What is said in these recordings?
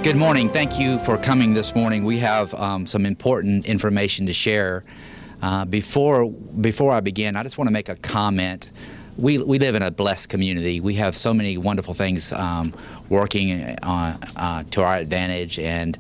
Good morning. Thank you for coming this morning. We have some important information to share. Before I begin, I just want to make a comment. We live in a blessed community. We have so many wonderful things working to our advantage, and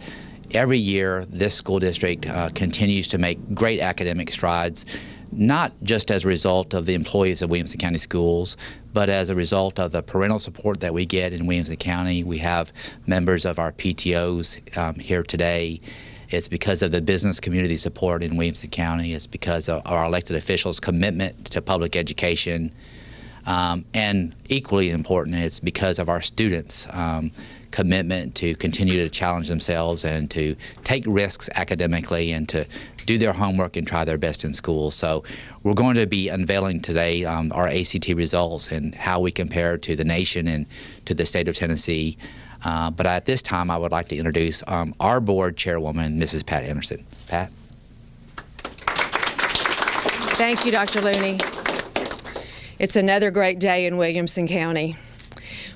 every year this school district continues to make great academic strides, not just as a result of the employees of Williamson County Schools, but as a result of the parental support that we get in Williamson County. We have members of our PTOs here today. It's because of the business community support in Williamson County. It's because of our elected officials' commitment to public education. And equally important, it's because of our students' commitment to continue to challenge themselves and to take risks academically and to do their homework and try their best in school. So we're going to be unveiling today our ACT results and how we compare to the nation and to the state of Tennessee. But at this time, I would like to introduce our board chairwoman, Mrs. Pat Anderson. Pat? Thank you, Dr. Looney. It's another great day in Williamson County.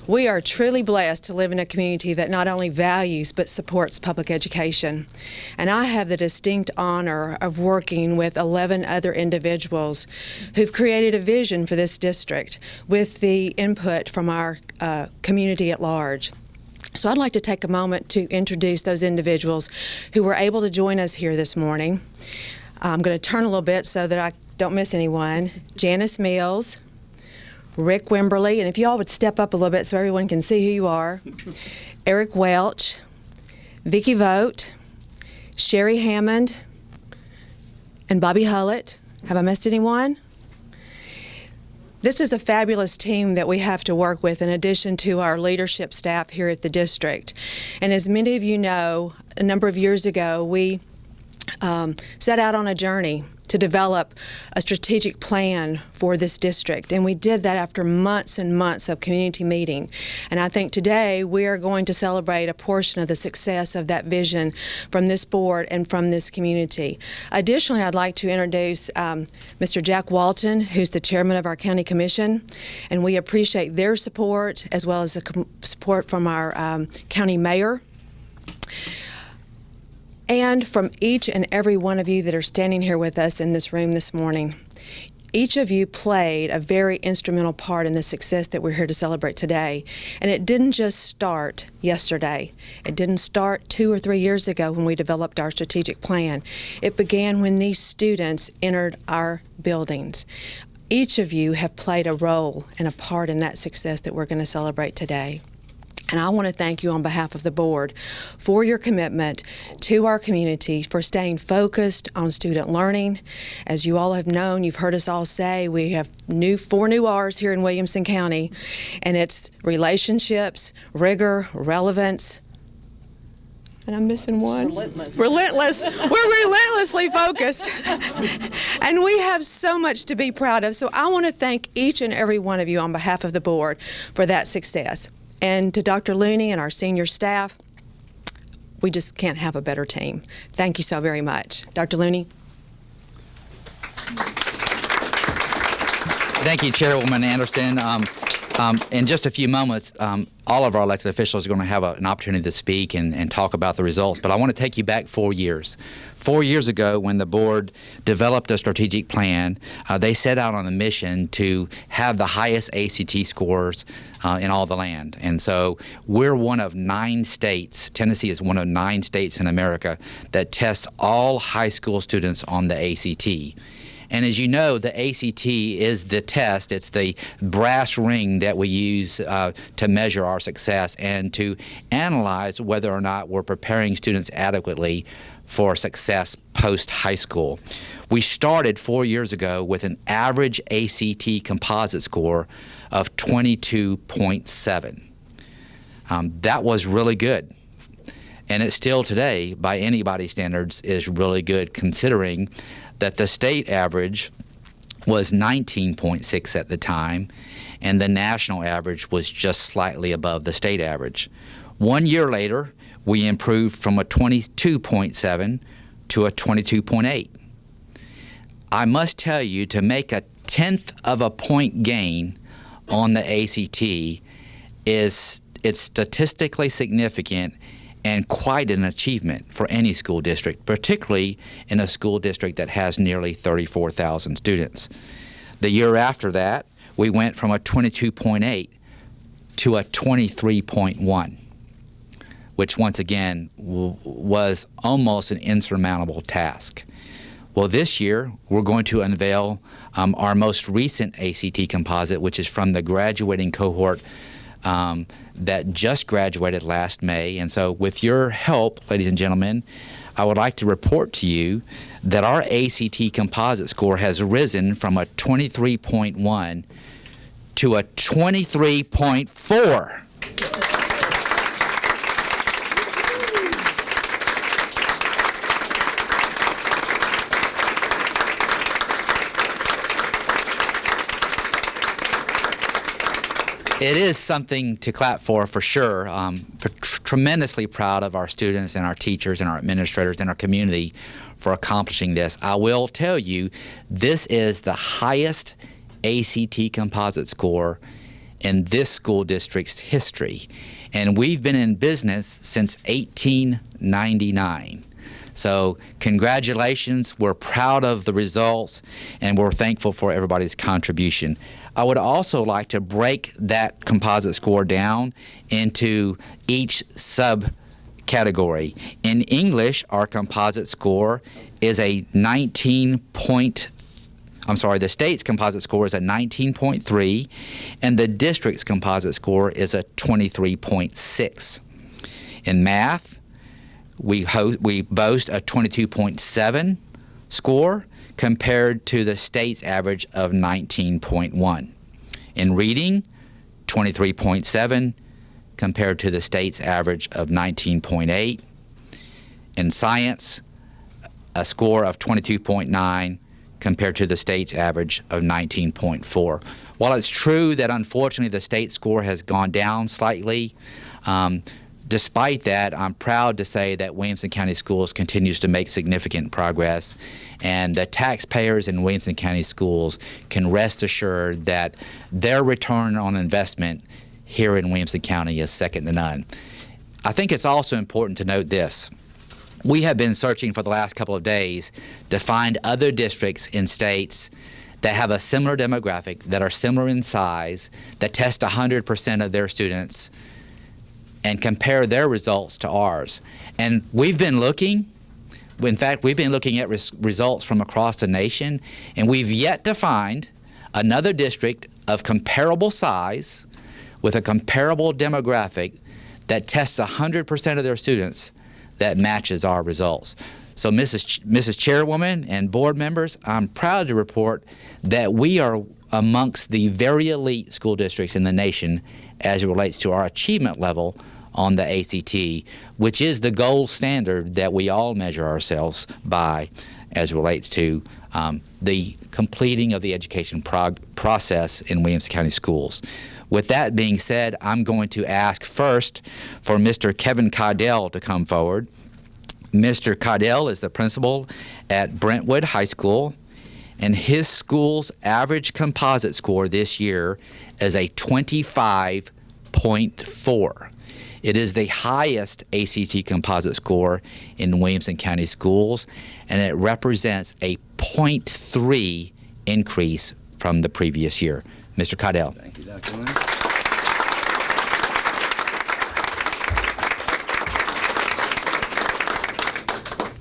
We are truly blessed to live in a community that not only values but supports public education. And I have the distinct honor of working with 11 other individuals who've created a vision for this district with the input from our community at large. So I'd like to take a moment to introduce those individuals who were able to join us here this morning. I'm going to turn a little bit so that I don't miss anyone. Janice Mills, Rick Wimberly, and if you all would step up a little bit so everyone can see who you are. Eric Welch, Vicki Vogt, Sherry Hammond, and Bobby Hullett. Have I missed anyone? This is a fabulous team that we have to work with in addition to our leadership staff here at the district. And as many of you know, a number of years ago, we set out on a journey to develop a strategic plan for this district. And we did that after months and months of community meeting. And I think today we are going to celebrate a portion of the success of that vision from this board and from this community. Additionally, I'd like to introduce Mr. Jack Walton, who's the chairman of our county commission. And we appreciate their support as well as the support from our county mayor. And from each and every one of you that are standing here with us in this room this morning. Each of you played a very instrumental part in the success that we're here to celebrate today. And it didn't just start yesterday. It didn't start 2 or 3 years ago when we developed our strategic plan. It began when these students entered our buildings. Each of you have played a role and a part in that success that we're going to celebrate today. And I want to thank you on behalf of the board for your commitment to our community, for staying focused on student learning. As you all have known, you've heard us all say, we have 4 new R's here in Williamson County, and it's relationships, rigor, relevance, and I'm missing one. Relentless. Relentless. We're relentlessly focused. And we have so much to be proud of. So I want to thank each and every one of you on behalf of the board for that success. And to Dr. Looney and our senior staff, we just can't have a better team. Thank you so very much. Dr. Looney. Thank you, Chairwoman Anderson. In just a few moments, all of our elected officials are going to have an opportunity to speak and talk about the results. But I want to take you back 4 years. 4 years ago, when the board developed a strategic plan, they set out on a mission to have the highest ACT scores in all the land. And so we're one of 9 states, Tennessee is one of 9 states in America that tests all high school students on the ACT. And as you know, the ACT is the test. It's the brass ring that we use to measure our success and to analyze whether or not we're preparing students adequately for success post-high school. We started 4 years ago with an average ACT composite score of 22.7. That was really good. And it still today, by anybody's standards, is really good considering that the state average was 19.6 at the time, and the national average was just slightly above the state average. 1 year later, we improved from a 22.7 to a 22.8. I must tell you, to make a 1/10 of a point gain on the ACT it's statistically significant, and quite an achievement for any school district, particularly in a school district that has nearly 34,000 students. The year after that, we went from a 22.8 to a 23.1, which once again was almost an insurmountable task. Well, this year, we're going to unveil our most recent ACT composite, which is from the graduating cohort that just graduated last May. And so with your help, ladies and gentlemen, I would like to report to you that our ACT composite score has risen from a 23.1 to a 23.4. It is something to clap for sure. Tremendously proud of our students and our teachers and our administrators and our community for accomplishing this. I will tell you, this is the highest ACT composite score in this school district's history. And we've been in business since 1899. So congratulations, we're proud of the results, and we're thankful for everybody's contribution. I would also like to break that composite score down into each subcategory. In English, our composite score is a the state's composite score is a 19.3, and the district's composite score is a 23.6. In math, we boast a 22.7 score compared to the state's average of 19.1. In reading, 23.7 compared to the state's average of 19.8. In science, a score of 22.9 compared to the state's average of 19.4. While it's true that unfortunately the state score has gone down slightly, despite that, I'm proud to say that Williamson County Schools continues to make significant progress, and the taxpayers in Williamson County Schools can rest assured that their return on investment here in Williamson County is second to none. I think it's also important to note this. We have been searching for the last couple of days to find other districts in states that have a similar demographic, that are similar in size, that test 100% of their students, and compare their results to ours. And we've been looking. In fact, we've been looking at results from across the nation, and we've yet to find another district of comparable size with a comparable demographic that tests 100% of their students that matches our results. So Mrs. Chairwoman and board members, I'm proud to report that we are amongst the very elite school districts in the nation as it relates to our achievement level on the ACT, which is the gold standard that we all measure ourselves by as it relates to the completing of the education process in Williamson County Schools. With that being said, I'm going to ask first for Mr. Kevin Caudell to come forward. Mr. Caudell is the principal at Brentwood High School, and his school's average composite score this year is a 25.4. It is the highest ACT composite score in Williamson County Schools, and it represents a 0.3 increase from the previous year. Mr. Caudell. Thank you, Dr. Lynn.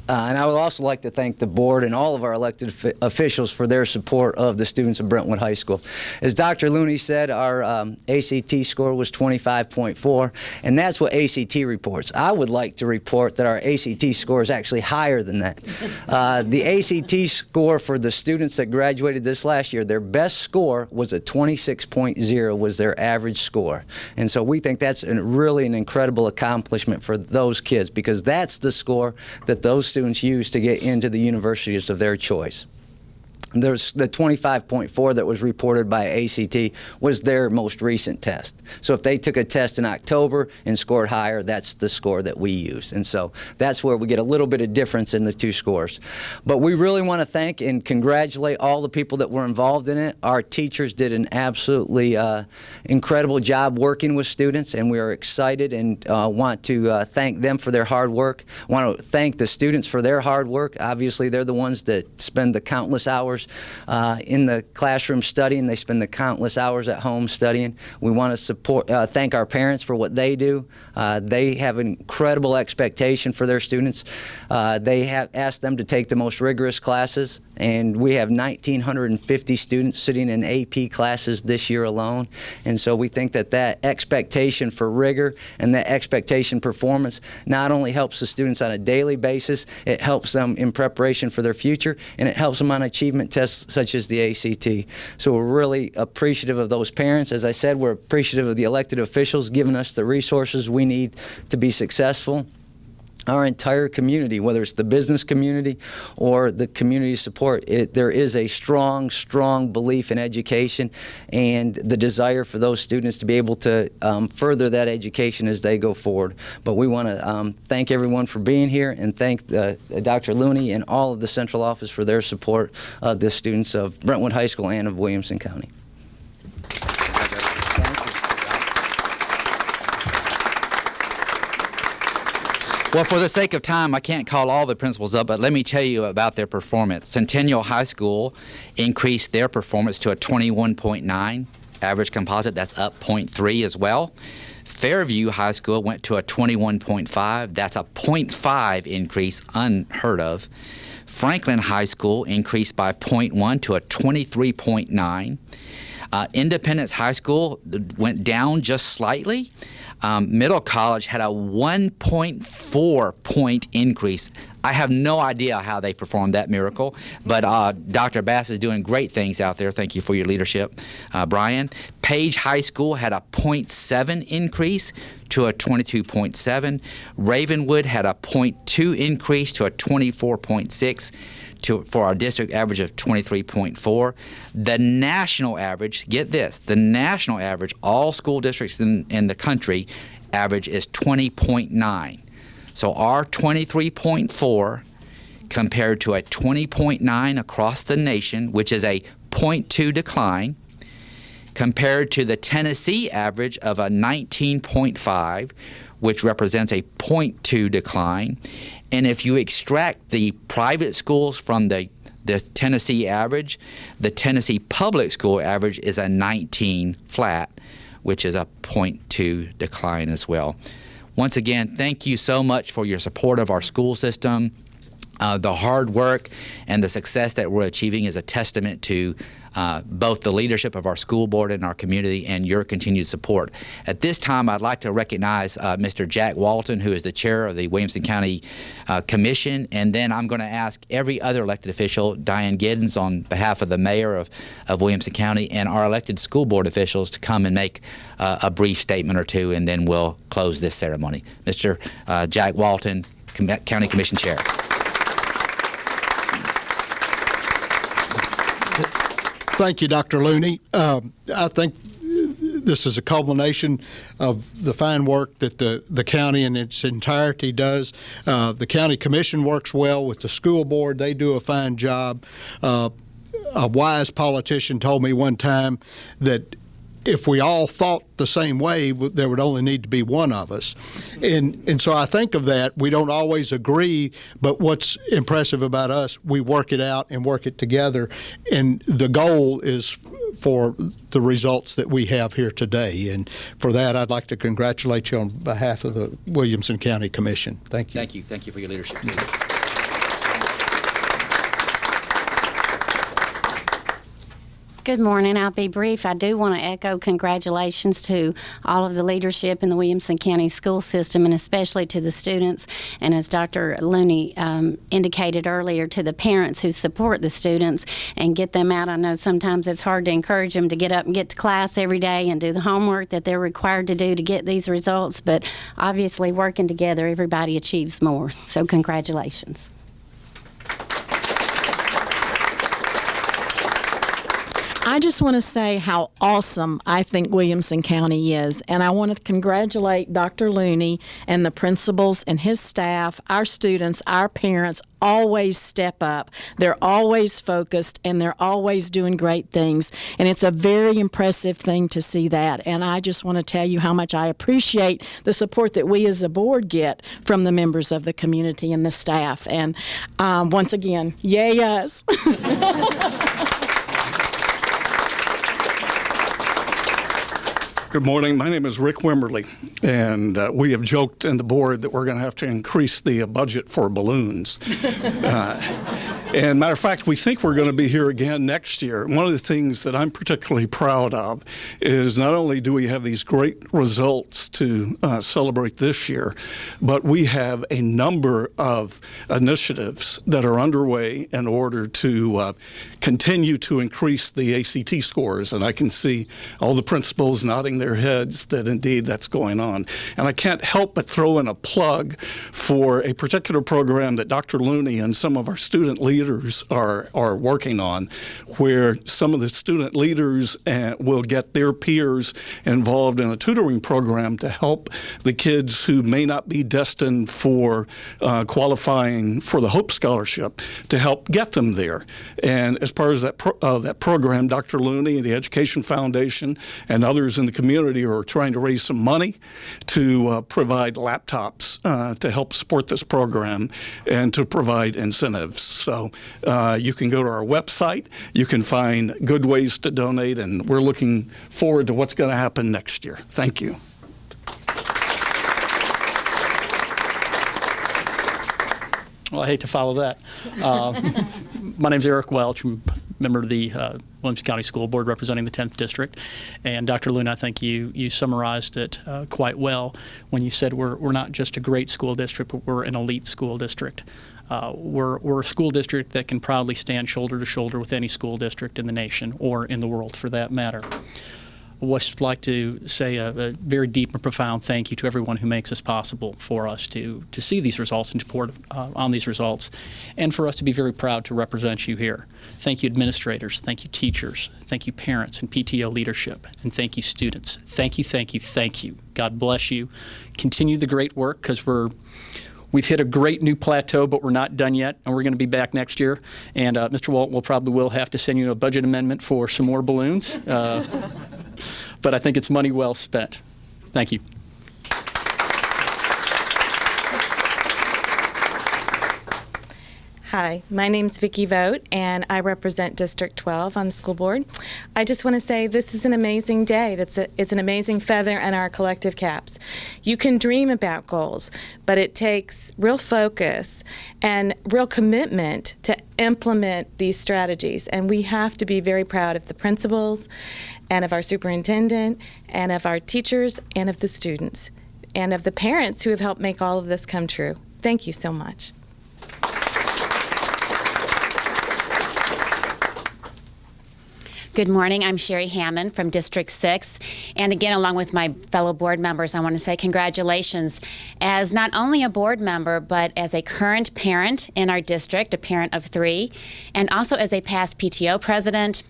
And I would also like to thank the board and all of our elected officials for their support of the students of Brentwood High School. As Dr. Looney said, our ACT score was 25.4, and that's what ACT reports. I would like to report that our ACT score is actually higher than that. The ACT score for the students that graduated this last year, their best score was a 26.0 was their average score. And so we think that's really an incredible accomplishment for those kids, because that's the score that those students use to get into the universities of their choice. There's the 25.4 that was reported by ACT was their most recent test. So if they took a test in October and scored higher, that's the score that we use. And so that's where we get a little bit of difference in the two scores. But we really want to thank and congratulate all the people that were involved in it. Our teachers did an absolutely incredible job working with students, and we are excited and want to thank them for their hard work. I want to thank the students for their hard work. Obviously, they're the ones that spend the countless hours in the classroom studying. They spend the countless hours at home studying. We want to thank our parents for what they do. They have an incredible expectation for their students. They have asked them to take the most rigorous classes, and we have 1,950 students sitting in AP classes this year alone. And so we think that that expectation for rigor and that expectation performance not only helps the students on a daily basis, it helps them in preparation for their future, and it helps them on achievement tests such as the ACT. So we're really appreciative of those parents. As I said, we're appreciative of the elected officials giving us the resources we need to be successful. Our entire community, whether it's the business community or the community support, there is a strong, strong belief in education and the desire for those students to be able to further that education as they go forward. But we want to thank everyone for being here and thank Dr. Looney and all of the central office for their support of the students of Brentwood High School and of Williamson County. Well, for the sake of time, I can't call all the principals up, but let me tell you about their performance. Centennial High School increased their performance to a 21.9 average composite. That's up 0.3 as well. Fairview High School went to a 21.5. That's a 0.5 increase, unheard of. Franklin High School increased by 0.1 to a 23.9. Independence High School went down just slightly. Middle College had a 1.4 point increase. I have no idea how they performed that miracle, but Dr. Bass is doing great things out there. Thank you for your leadership, Brian. Page High School had a 0.7 increase to a 22.7. Ravenwood had a 0.2 increase to a 24.6. For our district average of 23.4. The national average, get this, the national average, all school districts in the country average is 20.9. So our 23.4 compared to a 20.9 across the nation, which is a 0.2 decline, compared to the Tennessee average of a 19.5, which represents a 0.2 decline. And if you extract the private schools from the Tennessee average, the Tennessee public school average is a 19 flat, which is a 0.2 decline as well. Once again, thank you so much for your support of our school system. The hard work and the success that we're achieving is a testament to both the leadership of our school board and our community and your continued support. At this time, I'd like to recognize Mr. Jack Walton, who is the chair of the Williamson County Commission, and then I'm going to ask every other elected official, Diane Giddens on behalf of the mayor of Williamson County, and our elected school board officials to come and make a brief statement or two, and then we'll close this ceremony. Mr. Jack Walton, County Commission Chair. Thank you, Dr. Looney. I think this is a culmination of the fine work that the county in its entirety does. The county commission works well with the school board. They do a fine job. A wise politician told me one time that if we all thought the same way, there would only need to be one of us. And so I think of that. We don't always agree, but what's impressive about us, we work it out and work it together. And the goal is for the results that we have here today. And for that, I'd like to congratulate you on behalf of the Williamson County Commission. Thank you. Thank you. Thank you for your leadership. Good morning. I'll be brief. I do want to echo congratulations to all of the leadership in the Williamson County school system, and especially to the students, and as Dr. Looney indicated earlier, to the parents who support the students and get them out. I know sometimes it's hard to encourage them to get up and get to class every day and do the homework that they're required to do to get these results, but obviously working together, everybody achieves more. So congratulations. I just want to say how awesome I think Williamson County is, and I want to congratulate Dr. Looney and the principals and his staff, our students, our parents. Always step up. They're always focused, and they're always doing great things, and it's a very impressive thing to see that. And I just want to tell you how much I appreciate the support that we as a board get from the members of the community and the staff. And once again, yay us. Good morning. My name is Rick Wimberly, and we have joked in the board that we're going to have to increase the budget for balloons. And matter of fact, we think we're going to be here again next year. One of the things that I'm particularly proud of is not only do we have these great results to celebrate this year, but we have a number of initiatives that are underway in order to continue to increase the ACT scores. And I can see all the principals nodding their heads that indeed that's going on. And I can't help but throw in a plug for a particular program that Dr. Looney and some of our student leaders are working on, where some of the student leaders will get their peers involved in a tutoring program to help the kids who may not be destined for qualifying for the Hope Scholarship, to help get them there. And as part of that program, Dr. Looney, the Education Foundation, and others in the community are trying to raise some money to provide laptops to help support this program and to provide incentives. So you can go to our website, you can find good ways to donate, and we're looking forward to what's going to happen next year. Thank you. Well, I hate to follow that. My name's Eric Welch. I'm a member of the Williamson County School Board representing the 10th District. And Dr. Loon, I think you summarized it quite well when you said we're not just a great school district, but we're an elite school district. We're a school district that can proudly stand shoulder to shoulder with any school district in the nation or in the world for that matter. I would just like to say a very deep and profound thank you to everyone who makes this possible for us to see these results and to report on these results, and for us to be very proud to represent you here. Thank you, administrators. Thank you, teachers. Thank you, parents and PTO leadership. And thank you, students. Thank you, thank you, thank you. God bless you. Continue the great work, because we've hit a great new plateau, but we're not done yet, and we're going to be back next year. And Mr. Walton will have to send you a budget amendment for some more balloons. But I think it's money well spent. Thank you. Hi, my name's Vicki Vogt, and I represent District 12 on the school board. I just want to say this is an amazing day. It's an amazing feather in our collective caps. You can dream about goals, but it takes real focus and real commitment to implement these strategies. And we have to be very proud of the principals and of our superintendent and of our teachers and of the students and of the parents who have helped make all of this come true. Thank you so much. Good morning. I'm Sherry Hammond from District 6. And again, along with my fellow board members, I want to say congratulations as not only a board member, but as a current parent in our district, a parent of 3, and also as a past PTO president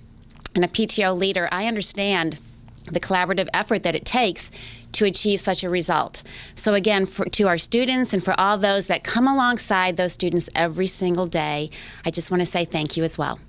and a PTO leader. I understand the collaborative effort that it takes to achieve such a result. So again, to our students and for all those that come alongside those students every single day, I just want to say thank you as well.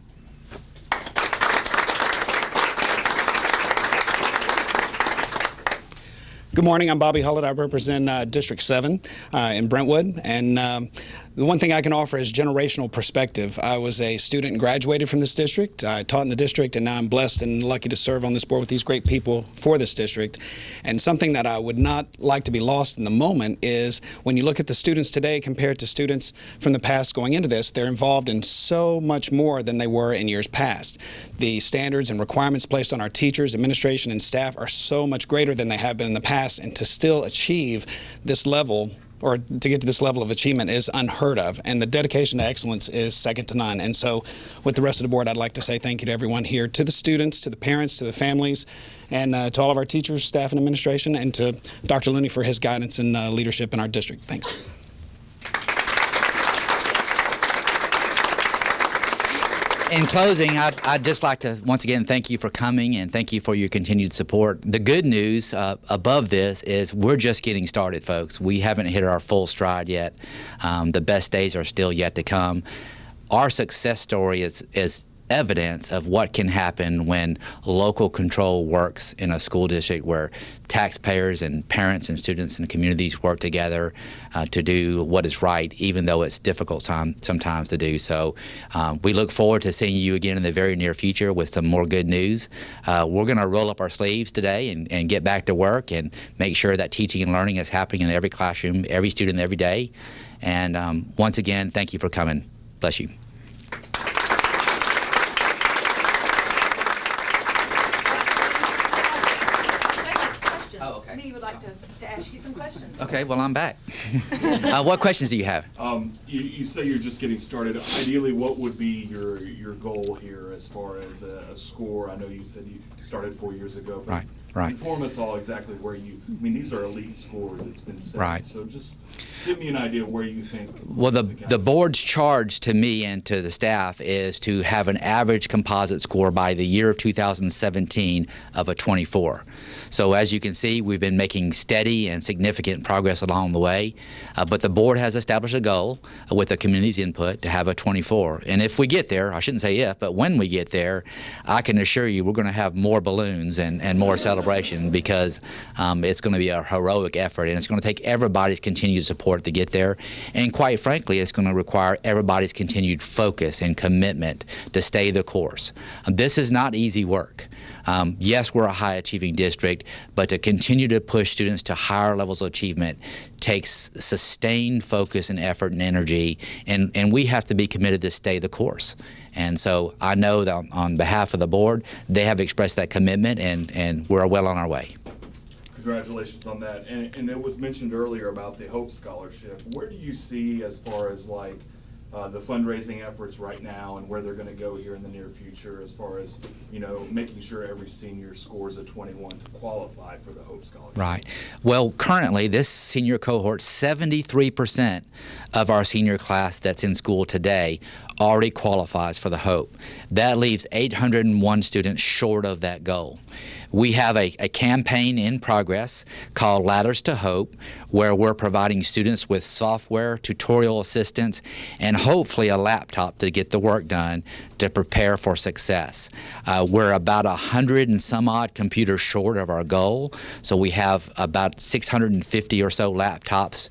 Good morning. I'm Bobby Hullett. I represent District 7 in Brentwood. And the one thing I can offer is generational perspective. I was a student and graduated from this district. I taught in the district, and now I'm blessed and lucky to serve on this board with these great people for this district. And something that I would not like to be lost in the moment is when you look at the students today compared to students from the past going into this, they're involved in so much more than they were in years past. The standards and requirements placed on our teachers, administration, and staff are so much greater than they have been in the past. And to still achieve this level, or to get to this level of achievement, is unheard of. And the dedication to excellence is second to none. And so with the rest of the board, I'd like to say thank you to everyone here, to the students, to the parents, to the families, and to all of our teachers, staff, and administration, and to Dr. Looney for his guidance and leadership in our district. Thanks. In closing, I'd just like to once again thank you for coming and thank you for your continued support. The good news above this is we're just getting started, folks. We haven't hit our full stride yet. The best days are still yet to come. Our success story is evidence of what can happen when local control works in a school district where taxpayers and parents and students and communities work together to do what is right, even though it's difficult sometimes to do so. We look forward to seeing you again in the very near future with some more good news. We're going to roll up our sleeves today and get back to work and make sure that teaching and learning is happening in every classroom, every student, every day. And once again, thank you for coming. Bless you. He would like to ask you some questions. Okay, well, I'm back. What questions do you have? You say you're just getting started. Ideally, what would be your goal here as far as a score? I know you said you started 4 years ago. But Right. inform us all exactly where you, I mean, these are elite scores, it's been said. Right. So just give me an idea of where you think. Well, the board's charge to me and to the staff is to have an average composite score by the year of 2017 of a 24. So as you can see, we've been making steady and significant progress along the way, but the board has established a goal with the community's input to have a 24. And if we get there, I shouldn't say if, but when we get there, I can assure you we're going to have more balloons and more celebration because it's going to be a heroic effort and it's going to take everybody's continued support to get there. And quite frankly, it's going to require everybody's continued focus and commitment to stay the course. This is not easy work. Yes, we're a high-achieving district, but to continue to push students to higher levels of achievement takes sustained focus and effort and energy, and we have to be committed to stay the course. And so I know that on behalf of the board, they have expressed that commitment, and we're well on our way. Congratulations on that. And it was mentioned earlier about the Hope Scholarship. Where do you see as far as like the fundraising efforts right now and where they're going to go here in the near future as far as, you know, making sure every senior scores a 21 to qualify for the Hope Scholarship? Right. Well, currently, this senior cohort, 73% of our senior class that's in school today already qualifies for the Hope. That leaves 801 students short of that goal. We have a campaign in progress called Ladders to Hope, where we're providing students with software, tutorial assistance, and hopefully a laptop to get the work done to prepare for success. We're about 100 and some odd computers short of our goal, so we have about 650 or so laptops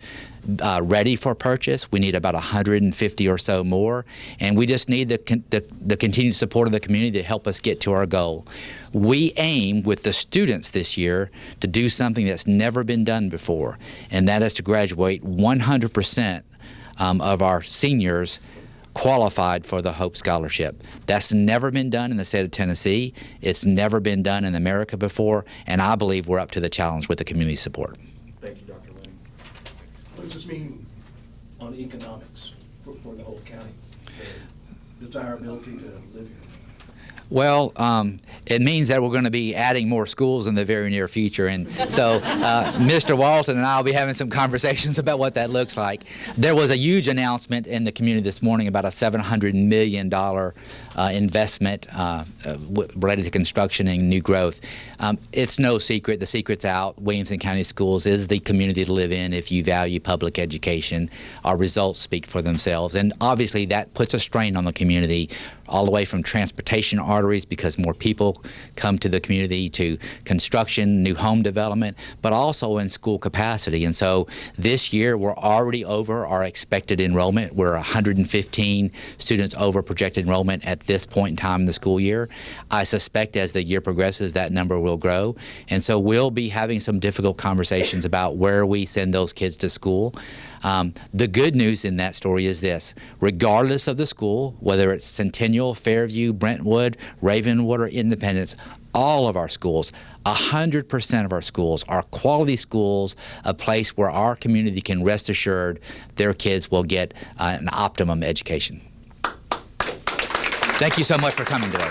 ready for purchase. We need about 150 or so more, and we just need the continued support of the community to help us get to our goal. We aim with the students this year to do something that's never been done before, and that is to graduate 100% of our seniors qualified for the Hope Scholarship. That's never been done in the state of Tennessee. It's never been done in America before, and I believe we're up to the challenge with the community support. Thank you, Dr. Looney. What does this mean on economics for the whole county, the desirability to live here? Well, it means that we're going to be adding more schools in the very near future, and so Mr. Walton and I will be having some conversations about what that looks like. There was a huge announcement in the community this morning about a $700 million investment related to construction and new growth. It's no secret, the secret's out. Williamson County Schools is the community to live in if you value public education. Our results speak for themselves, and obviously that puts a strain on the community all the way from transportation arteries because more people come to the community, to construction, new home development, but also in school capacity. And so this year we're already over our expected enrollment. We're 115 students over projected enrollment at this point in time in the school year. I suspect as the year progresses that number will grow, and so we'll be having some difficult conversations about where we send those kids to school. The good news in that story is this: regardless of the school, whether it's Centennial, Fairview, Brentwood, Ravenwood, or Independence, all of our schools, 100% of our schools are quality schools, a place where our community can rest assured their kids will get an optimum education. Thank you so much for coming today.